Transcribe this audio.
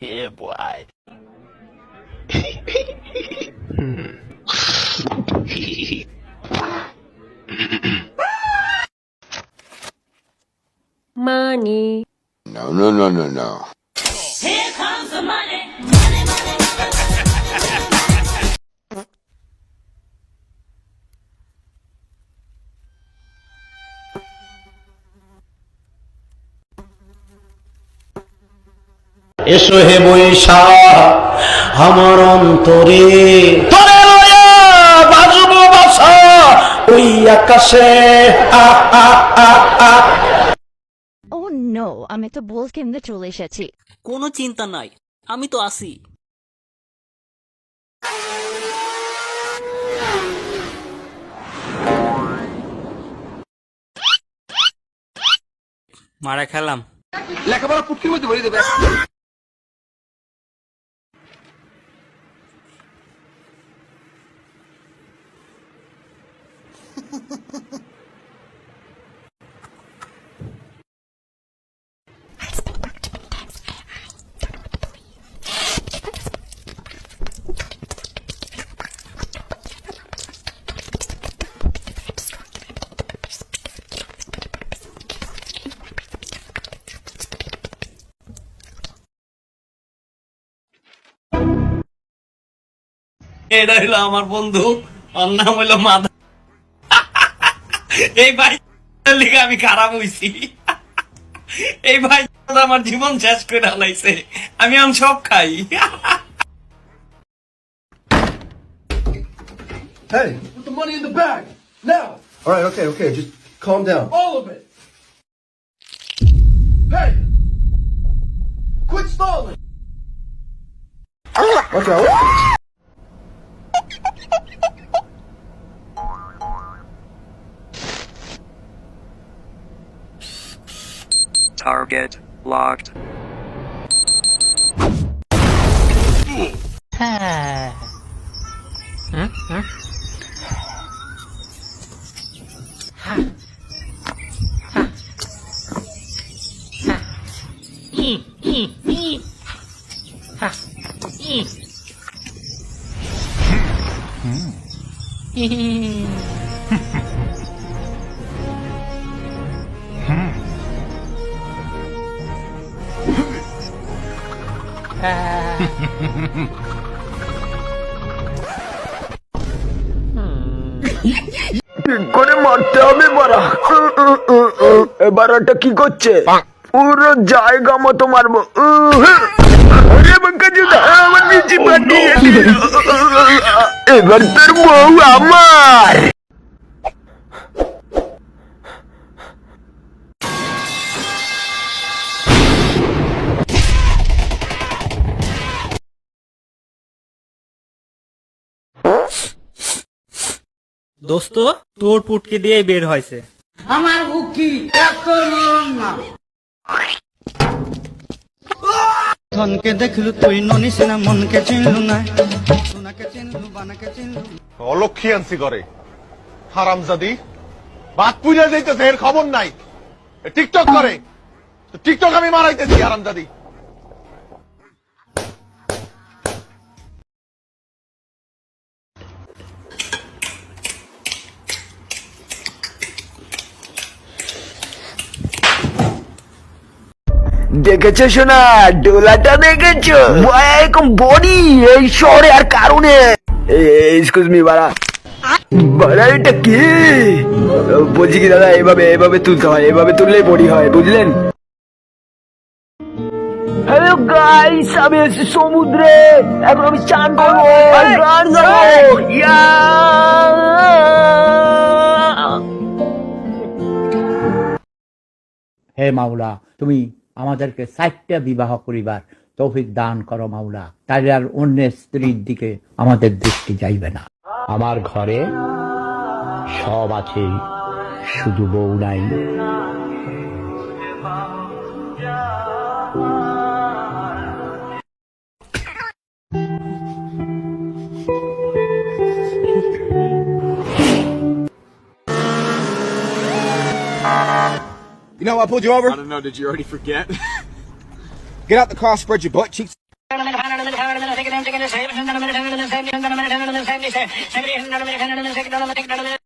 Yeah, boy. Money. No, no, no, no, no. Here comes the money. এসো হে বৈশাখ আমার অন্তরে তরে লয়া বাজবো বাসা ওই আকাশে ও নো, আমি তো বল কেন্দ্রে চলে এসেছি। কোনো চিন্তা নাই, আমি তো আছি। মারা খেলাম। লেখাপড়া পুটকির মধ্যে ভরে দেবে। এটা হইলো আমার বন্ধু, ওর নাম হইলো মাধব। এই ভাই লিগে আমি খারাপ হইছি। এই ভাই আমার জীবন শেষ করে হালাইছে, আমি আম সব খাই। Hey, put the money in the bag now. All right, okay, just calm down. All of it. Hey, quit stalling. Watch out. Target locked. করে মারতে হবে বাড়া। বাড়াটা কি করছে? পুরো জায়গা মতো মারবো। এবার তোর বউ আমার। দোস্ত, তোর পুটকে দিয়ে বের হয়েছে। আমার বুকি এত নরম না। ধনকে দেখলু তুই ননিস না, মনকে চিনলু না, সোনাকে চিনলু বানাকে চিনলু। অলক্ষী আনছি করে হারামজাদি, বাদ পুজা যাইতেছে, এর খবর নাই। টিকটক করে, টিকটক আমি মারাইতেছি হারামজাদি। দেখেছো শোনা, ডোলাটা দেখেছো? এরকম বডি এই শহরে আর কারণে। এক্সকিউজ মি বাড়া, বাড়া এটা কি? বলছি কি দাদা, এভাবে তুলতে হয়, এভাবে তুললেই বডি হয়, বুঝলেন? হ্যালো গাইস, আমি আছি সমুদ্রে, এখন আমি চান করবো, গান গাবো। হে মাওলা, তুমি আমাদেরকে 4টা বিবাহ করিবার তৌফিক দান করো মাওলা, তাহলে আর অন্য স্ত্রীর দিকে আমাদের দৃষ্টি যাইবে না। আমার ঘরে সব আছে, শুধু বউ নাই। You know, I pulled you over. I don't know. Did you already forget? Get out the car, spread your butt cheeks.